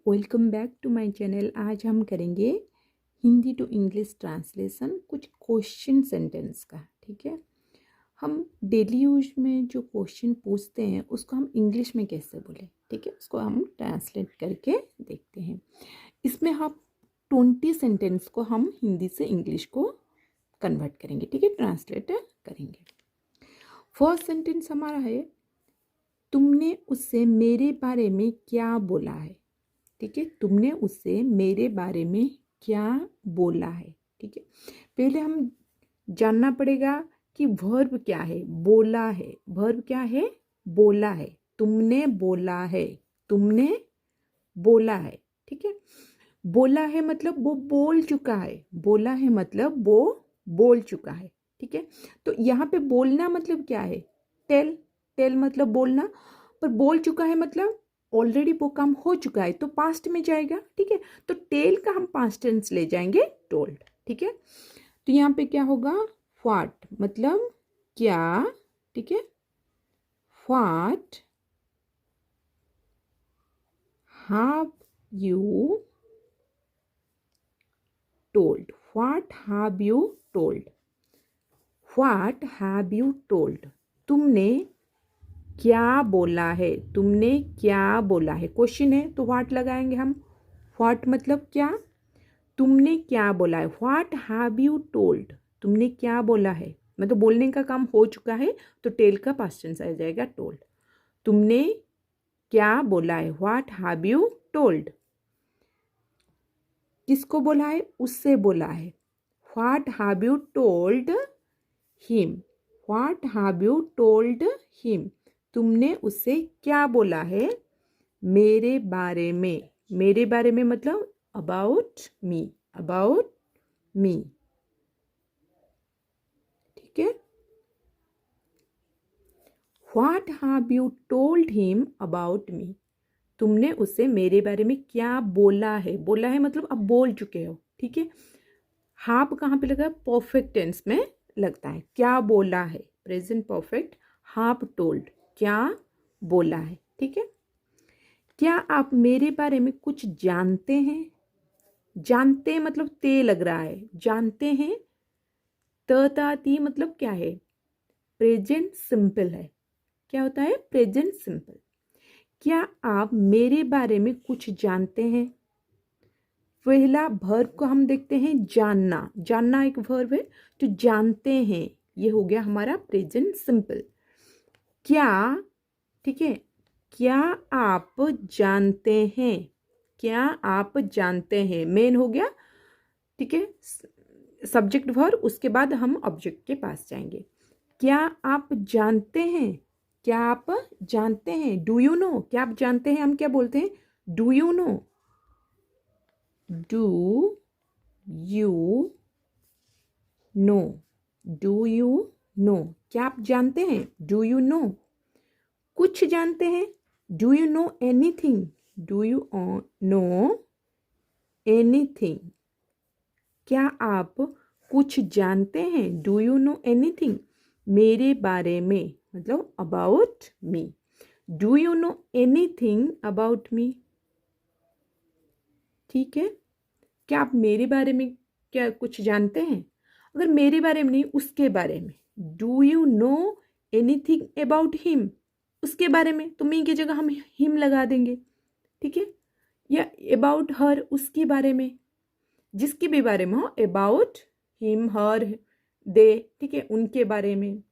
Welcome back to my channel. आज हम करेंगे हिंदी टू इंग्लिश ट्रांसलेशन, कुछ क्वेश्चन सेंटेंस का। ठीक है, हम डेली यूज में जो क्वेश्चन पूछते हैं उसको हम इंग्लिश में कैसे बोलें, ठीक है, उसको हम ट्रांसलेट करके देखते हैं। इसमें हम 20 सेंटेंस को हम हिंदी से इंग्लिश को कन्वर्ट करेंगे, ठीक है, ट्रांसलेट करेंगे। फर्स्ट सेंटेंस हमारा है, तुमने उससे मेरे बारे में क्या बोला है। ठीक है, तुमने उससे मेरे बारे में क्या बोला है। ठीक है, पहले हम जानना पड़ेगा कि वर्ब क्या है। बोला है, वर्ब क्या है, बोला है। तुमने बोला है, तुमने बोला है। ठीक है, बोला है मतलब वो बोल चुका है, बोला है मतलब वो बोल चुका है। ठीक है, तो यहाँ पे बोलना मतलब क्या है, टेल। टेल मतलब बोलना, पर बोल चुका है मतलब ऑलरेडी वो काम हो चुका है, तो पास्ट में जाएगा। ठीक है, तो टेल का हम पास्ट टेंस ले जाएंगे टोल्ड। ठीक है, तो यहाँ पे क्या होगा, व्हाट मतलब क्या। ठीक है, what have you told, what have you told, what have you told, तुमने क्या बोला है, तुमने क्या बोला है। क्वेश्चन है तो व्हाट लगाएंगे हम। व्हाट मतलब क्या, तुमने क्या बोला है। व्हाट हैव यू टोल्ड, तुमने क्या बोला है, मतलब बोलने का काम हो चुका है, तो टेल का पास्ट टेंस आ जाएगा टोल्ड। तुमने क्या बोला है, व्हाट हैव यू टोल्ड। किसको बोला है, उससे बोला है। What have you told him, what have you told him, तुमने उससे क्या बोला है मेरे बारे में। मेरे बारे में मतलब अबाउट मी, अबाउट मी। ठीक है, what have you told him about me, तुमने उससे मेरे बारे में क्या बोला है। बोला है मतलब अब बोल चुके हो। ठीक है, हाफ कहाँ पे लगा, परफेक्ट टेंस में लगता है। क्या बोला है, प्रेजेंट परफेक्ट, हाफ टोल्ड, क्या बोला है। ठीक है, क्या आप मेरे बारे में कुछ जानते हैं। जानते मतलब ते लग रहा है, जानते हैं। ती मतलब क्या है, प्रेजेंट सिंपल है। क्या होता है, प्रेजेंट सिंपल। क्या आप मेरे बारे में कुछ जानते हैं। पहला वर्ब को हम देखते हैं, जानना। जानना एक वर्ब है, तो जानते हैं ये हो गया हमारा प्रेजेंट सिंपल। क्या, ठीक है, क्या आप जानते हैं, क्या आप जानते हैं, मेन हो गया। ठीक है, सब्जेक्ट वर्ब, उसके बाद हम ऑब्जेक्ट के पास जाएंगे। क्या आप जानते हैं, क्या आप जानते हैं, डू यू नो। क्या आप जानते हैं हम क्या बोलते हैं, do you know, do you know, do you know. क्या आप जानते हैं, डू यू नो। कुछ जानते हैं, do you know anything, do you know anything. क्या आप कुछ जानते हैं, डू यू नो एनीथिंग, मेरे बारे में मतलब about me. Do you know anything about me. ठीक है, क्या आप मेरे बारे में क्या कुछ जानते हैं। अगर मेरे बारे में नहीं, उसके बारे में, do you know anything about him, उसके बारे में, तो मी की जगह हम हिम लगा देंगे। ठीक है, या अबाउट हर, उसके बारे में, जिसके भी बारे में हो, अबाउट हिम, हर, दे। ठीक है, उनके बारे में।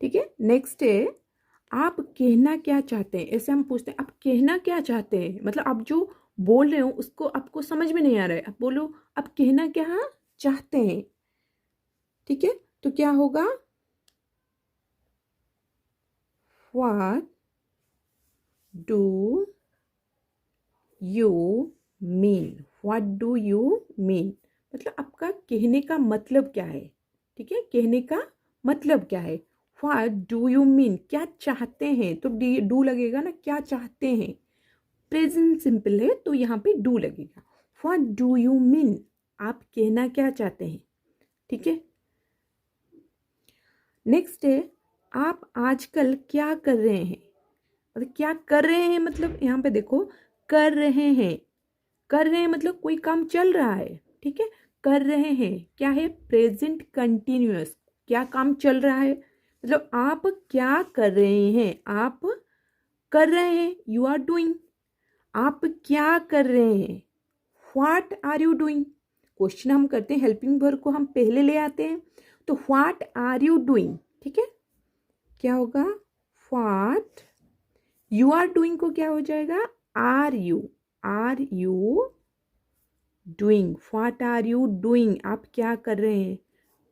ठीक है, नेक्स्ट है, आप कहना क्या चाहते हैं। ऐसे हम पूछते हैं, आप कहना क्या चाहते हैं, मतलब आप जो बोल रहे हो उसको आपको समझ में नहीं आ रहा है, आप बोलो आप कहना क्या चाहते हैं। ठीक है, तो क्या होगा, what do you mean, what do you mean, मतलब आपका कहने का मतलब क्या है। ठीक है, कहने का मतलब क्या है। व्हाट डू यू मीन, क्या चाहते हैं, तो डू लगेगा ना, क्या चाहते हैं। प्रेजेंट सिंपल है तो यहाँ पे डू लगेगा। व्हाट डू यू मीन, आप कहना क्या चाहते हैं। ठीक है, नेक्स्ट है, आप आजकल क्या कर रहे हैं। और क्या कर रहे हैं मतलब यहाँ पे देखो, कर रहे हैं, कर रहे हैं मतलब कोई काम चल रहा है, ठीक है। कर रहे हैं क्या है, प्रेजेंट कंटिन्यूअस, क्या काम चल रहा है, मतलब आप क्या कर रहे हैं, आप कर रहे हैं, यू आर डूइंग। आप क्या कर रहे हैं, what are you doing. Question हम करते हैं, हेल्पिंग वर्ब को हम पहले ले आते हैं, तो व्हाट आर यू डूइंग, ठीक है। क्या होगा, व्हाट, यू आर डूइंग को क्या हो जाएगा, are you doing, what are you doing, आप क्या कर रहे हैं।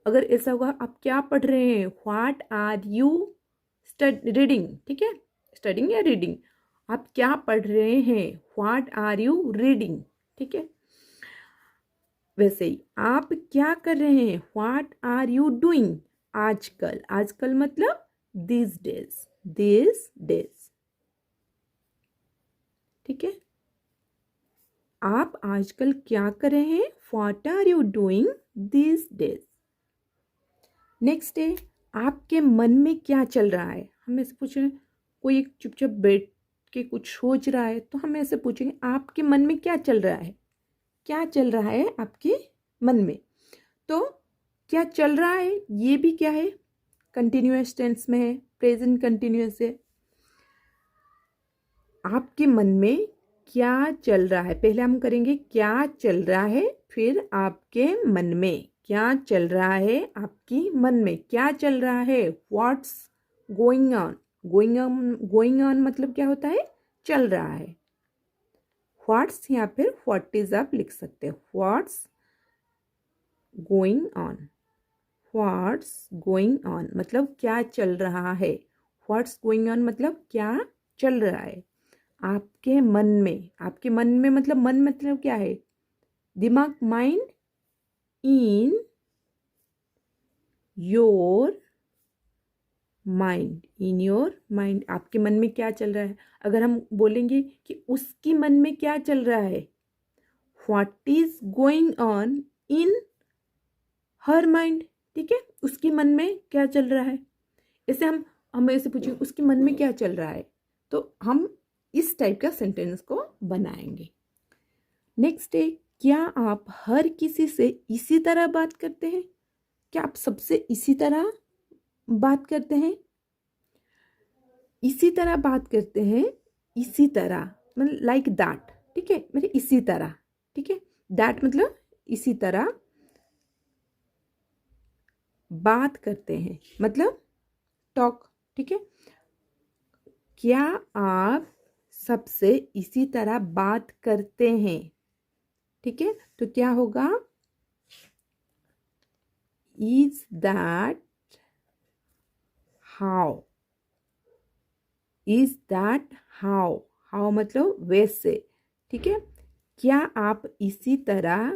अगर ऐसा होगा, आप क्या पढ़ रहे हैं, व्हाट आर यू रीडिंग, ठीक है, स्टडिंग या रीडिंग, आप क्या पढ़ रहे हैं, व्हाट आर यू रीडिंग, ठीक है। वैसे ही आप क्या कर रहे हैं, व्हाट आर यू डूइंग, आजकल, आजकल मतलब दिस डेज, ठीक है। आप आजकल क्या कर रहे हैं, what are you doing this days. Next है, आपके मन में क्या चल रहा है। हम ऐसे पूछें, कोई एक चुपचाप बैठ के कुछ सोच रहा है, तो हम ऐसे पूछेंगे आपके मन में क्या चल रहा है, क्या चल रहा है आपके मन में। तो क्या चल रहा है, ये भी क्या है, कंटिन्यूअस टेंस में है, प्रेजेंट कंटिन्यूअस है। आपके मन में क्या चल रहा है, पहले हम करेंगे क्या चल रहा है, फिर आपके मन में क्या चल रहा है, आपकी मन में क्या चल रहा है, what's going on, going on मतलब क्या होता है, चल रहा है। व्हाट्स या फिर व्हाट इज आप लिख सकते हो, what's going on, what's going on मतलब क्या चल रहा है, व्हाट्स गोइंग ऑन मतलब क्या चल रहा है आपके मन में। आपके मन में मतलब मन मतलब क्या है, दिमाग, mind, in your mind, in your mind, आपके मन में क्या चल रहा है। अगर हम बोलेंगे कि उसकी मन में क्या चल रहा है, what is going on in her mind, ठीक है, उसकी मन में क्या चल रहा है। ऐसे हम ऐसे पूछेंगे उसके मन में क्या चल रहा है, तो हम इस टाइप का सेंटेंस को बनाएंगे। नेक्स्ट है, क्या आप हर किसी से इसी तरह बात करते हैं, क्या आप सबसे इसी तरह बात करते हैं, इसी तरह बात करते हैं, इसी तरह मतलब लाइक दैट, ठीक है, मतलब इसी तरह, ठीक है, दैट मतलब इसी तरह बात करते हैं, मतलब टॉक, ठीक है। क्या आप सबसे इसी तरह बात करते हैं, ठीक है, तो क्या होगा, is that how, is that how, how मतलब वैसे, ठीक है। क्या आप इसी तरह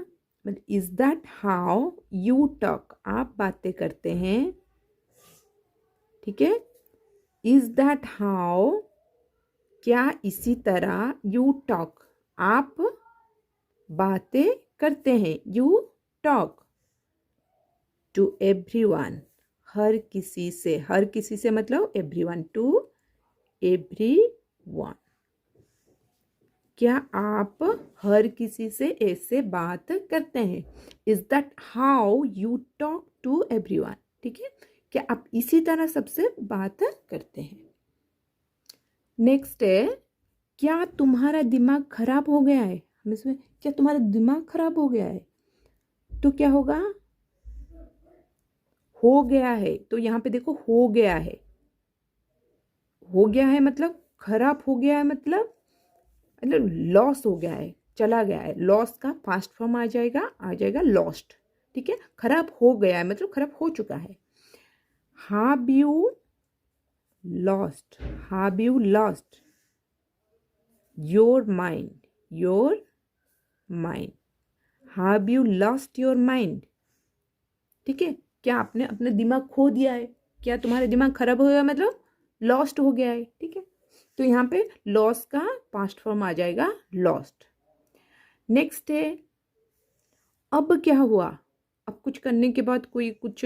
मतलब is that how you talk, आप बातें करते हैं, ठीक है। इज दैट हाउ, क्या इसी तरह, यू टॉक, आप बातें करते हैं, यू टॉक टू एवरीवन, हर किसी से, हर किसी से मतलब एवरीवन, टू एवरीवन, क्या आप हर किसी से ऐसे बात करते हैं, is that how you talk to everyone, ठीक है, क्या आप इसी तरह सबसे बात करते हैं। नेक्स्ट है, क्या तुम्हारा दिमाग खराब हो गया है, हम इसमें क्या तुम्हारा दिमाग खराब हो गया है, तो क्या होगा, हो गया है, तो यहाँ पे देखो हो गया है, हो गया है मतलब खराब हो गया है मतलब लॉस हो गया है, चला गया है, लॉस का पास्ट फॉर्म आ जाएगा लॉस्ट, ठीक है। खराब हो गया है मतलब खराब हो चुका है। Have you lost, have you lost your mind, your mind, have you lost your mind, ठीक है, क्या आपने अपना दिमाग खो दिया है, क्या तुम्हारा दिमाग खराब हो गया मतलब लॉस्ट हो गया है, ठीक है, तो यहाँ पे लॉस का पास्ट फॉर्म आ जाएगा लॉस्ट। नेक्स्ट है, अब क्या हुआ, अब कुछ करने के बाद कोई कुछ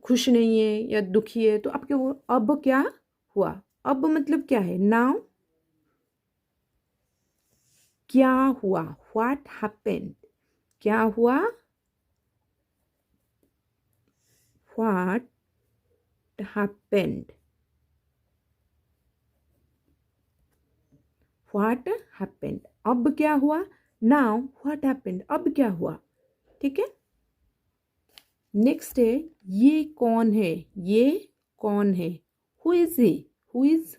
खुश नहीं है या दुखी है, तो अब क्या हुआ, अब क्या हुआ, अब मतलब क्या है, नाउ, क्या हुआ, व्हाट हैपेंड, क्या हुआ, व्हाट हैपेंड, व्हाट हैपेंड, अब क्या हुआ, नाउ व्हाट हैपेंड, अब क्या हुआ, ठीक है। नेक्स्ट है ये कौन है, ये कौन है, who is he, who is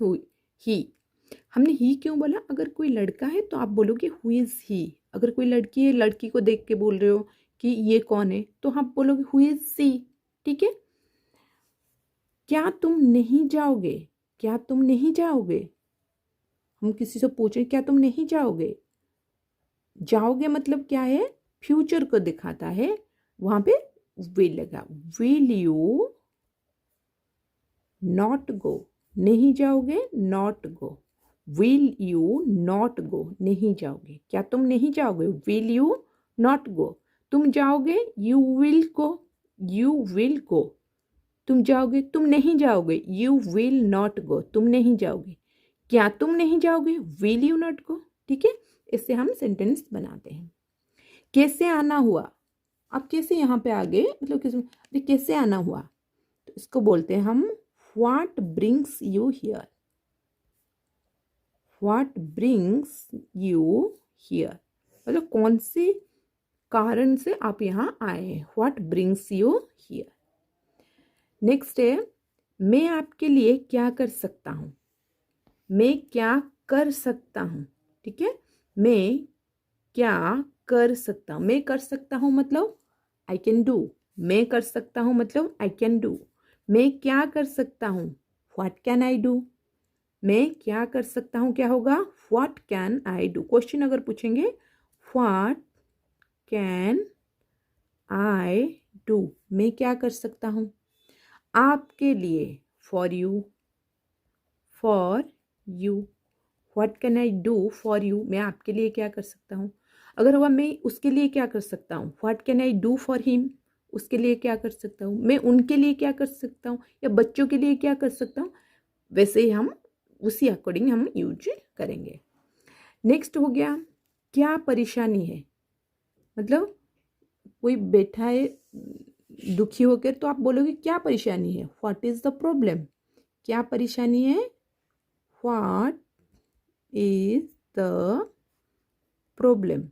he. हमने ही क्यों बोला, अगर कोई लड़का है तो आप बोलोगे हु इज ही, अगर कोई लड़की है, लड़की को देख के बोल रहे हो कि ये कौन है, तो आप बोलोगे हु इज सी, ठीक है। क्या तुम नहीं जाओगे, क्या तुम नहीं जाओगे, हम किसी से पूछे क्या तुम नहीं जाओगे, जाओगे मतलब क्या है, फ्यूचर को दिखाता है, वहां पे विल लगा, विल यू नॉट गो, नहीं जाओगे, not go, will you not go, नहीं जाओगे, क्या तुम नहीं जाओगे, विल यू नॉट गो, तुम जाओगे, you will go, you will go, तुम जाओगे, तुम नहीं जाओगे, यू विल नॉट गो, तुम नहीं जाओगे, क्या तुम नहीं जाओगे, विल यू नॉट गो, ठीक है। इससे हम सेंटेंस बनाते हैं। कैसे आना हुआ, अब कैसे यहाँ पे आ गए, मतलब कैसे आना हुआ, तो इसको बोलते हैं हम what brings you here, what brings you here, मतलब कौन से कारण से आप यहाँ आए हैं, what brings you here. Next है मैं आपके लिए क्या कर सकता हूँ, मैं क्या कर सकता हूँ, ठीक है, मैं क्या कर सकता हूँ, मैं कर सकता हूँ मतलब आई कैन डू, मैं कर सकता हूँ मतलब आई कैन डू, मैं क्या कर सकता हूँ, व्हाट कैन आई डू, मैं क्या कर सकता हूँ क्या होगा, what can I do, question अगर पूछेंगे व्हाट कैन आई डू, मैं क्या कर सकता हूँ, आपके लिए for you, for you, what can I do for you, मैं आपके लिए क्या कर सकता हूँ, अगर हुआ मैं उसके लिए क्या कर सकता हूँ, what can I do for him, उसके लिए क्या कर सकता हूँ, मैं उनके लिए क्या कर सकता हूँ, या बच्चों के लिए क्या कर सकता हूँ, वैसे ही हम उसी अकॉर्डिंग हम यूज करेंगे। नेक्स्ट हो गया क्या परेशानी है, मतलब कोई बैठा है दुखी होकर, तो आप बोलोगे क्या परेशानी है, व्हाट इज द प्रॉब्लम, क्या परेशानी है, what is the problem,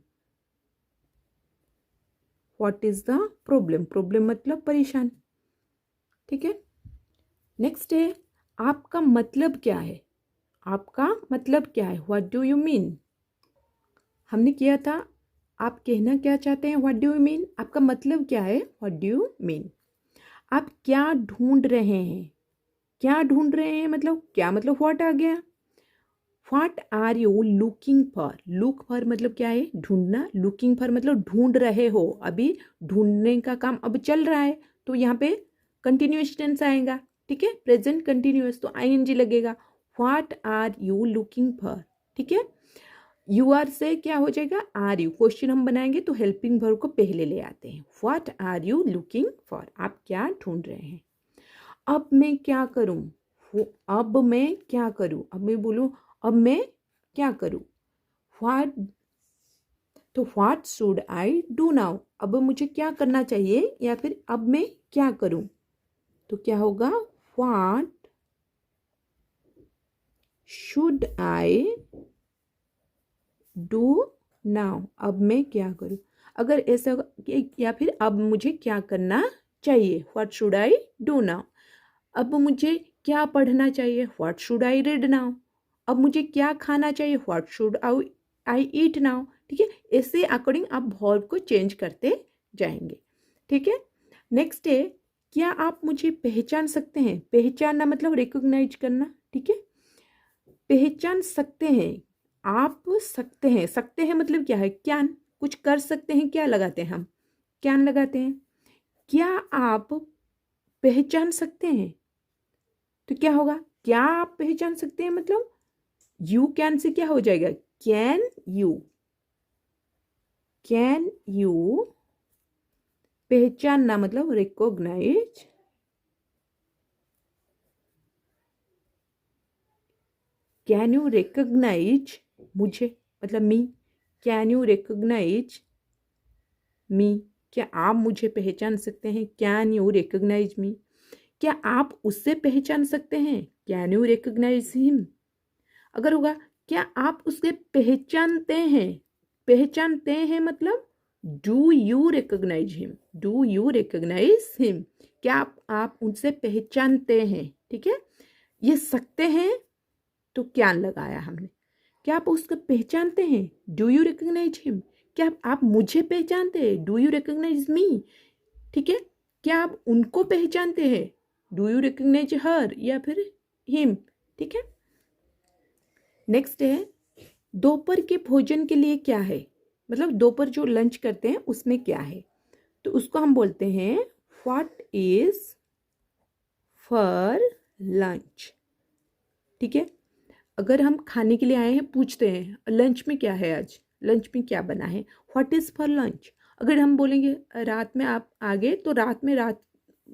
what is the problem, problem मतलब परेशान, ठीक है। नेक्स्ट है आपका मतलब क्या है, आपका मतलब क्या है, व्हाट डू यू मीन, हमने किया था आप कहना क्या चाहते हैं, व्हाट डू यू मीन, आपका मतलब क्या है, व्हाट डू यू मीन। आप क्या ढूंढ रहे हैं, क्या ढूंढ रहे हैं मतलब क्या, मतलब व्हाट आ गया, what are you looking for, look for मतलब क्या है, ढूंढना, लुकिंग फॉर मतलब ढूंढ रहे हो, अभी ढूंढने का काम अब चल रहा है, तो यहाँ पे कंटिन्यूअस टेंस आएगा, ठीक है, प्रेजेंट कंटिन्यूअस, तो आईएनजी लगेगा, what are you looking for, ठीक है। यू आर से क्या हो जाएगा, आर यू, क्वेश्चन हम बनाएंगे तो हेल्पिंग वर्ब को पहले ले आते हैं, what are you looking for, आप क्या ढूंढ रहे हैं। अब मैं क्या करूं, अब मैं क्या करूं, अब मैं बोलूं अब मैं क्या करूं, व्हाट, तो what should I do now, अब मुझे क्या करना चाहिए, या फिर अब मैं क्या करूं, तो क्या होगा, what should I do now, अब मैं क्या करूं, अगर ऐसा या फिर अब मुझे क्या करना चाहिए, what should I do now, अब मुझे क्या पढ़ना चाहिए, what should I read now, अब मुझे क्या खाना चाहिए, what should I eat now, ठीक है, ऐसे अकॉर्डिंग आप वर्ब को चेंज करते जाएंगे, ठीक है। नेक्स्ट है क्या आप मुझे पहचान सकते हैं, पहचानना मतलब रिकॉग्नाइज करना, ठीक है, पहचान सकते हैं, आप सकते हैं मतलब क्या है, कैन, कुछ कर सकते हैं, क्या लगाते हैं हम, कैन लगाते हैं, क्या आप पहचान सकते हैं, तो क्या होगा, क्या आप पहचान सकते हैं मतलब यू कैन से क्या हो जाएगा, कैन यू, कैन यू पहचानना मतलब रिकॉग्नाइज, कैन यू रिकॉग्नाइज मुझे मतलब मी, कैन यू रिकग्नाइज मी, क्या आप मुझे पहचान सकते हैं? कैन यू रिकग्नाइज मी, क्या आप उससे पहचान सकते हैं? Can you recognise him. अगर होगा क्या आप उसके पहचानते हैं, पहचानते हैं मतलब do you recognise him, do you recognise him, क्या आप उनसे पहचानते हैं। ठीक है, ये सकते हैं तो क्या लगाया हमने, क्या आप उसको पहचानते हैं, डू यू रिकग्नाइज हिम, क्या आप मुझे पहचानते हैं, डू यू रिकग्नाइज मी। ठीक है, क्या आप उनको पहचानते हैं, डू यू रिकग्नाइज हर या फिर हिम। ठीक है, नेक्स्ट है दोपहर के भोजन के लिए क्या है, मतलब दोपहर जो लंच करते हैं उसमें क्या है, तो उसको हम बोलते हैं व्हाट इज फॉर लंच। ठीक है, अगर हम खाने के लिए आए हैं पूछते हैं लंच में क्या है, आज लंच में क्या बना है, व्हाट इज फॉर लंच। अगर हम बोलेंगे रात में आप आ गए तो रात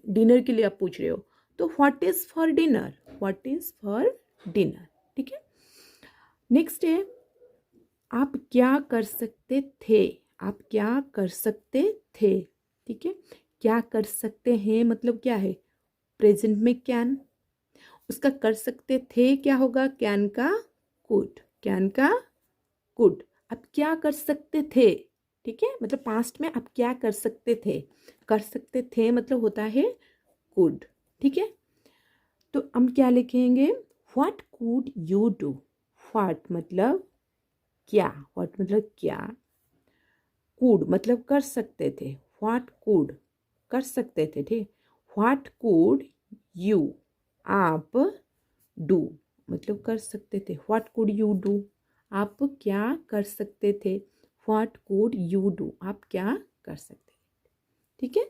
डिनर के लिए आप पूछ रहे हो, तो what is for dinner, what is for dinner. ठीक है, नेक्स्ट है आप क्या कर सकते थे, आप क्या कर सकते थे। ठीक है, क्या कर सकते हैं मतलब क्या है, प्रेजेंट में कैन, उसका कर सकते थे क्या होगा, कैन का कुड, कैन का कुड। आप क्या कर सकते थे। ठीक है, मतलब पास्ट में आप क्या कर सकते थे, कर सकते थे मतलब होता है कुड। ठीक है, तो हम क्या लिखेंगे, what could you do, what मतलब क्या, व्हाट मतलब क्या, कुड मतलब कर सकते थे, व्हाट कुड कर सकते थे। ठीक, व्हाट कुड यू आप डू मतलब कर सकते थे, व्हाट कुड यू डू आप क्या कर सकते थे, व्हाट कुड यू डू आप क्या कर सकते थे। ठीक है,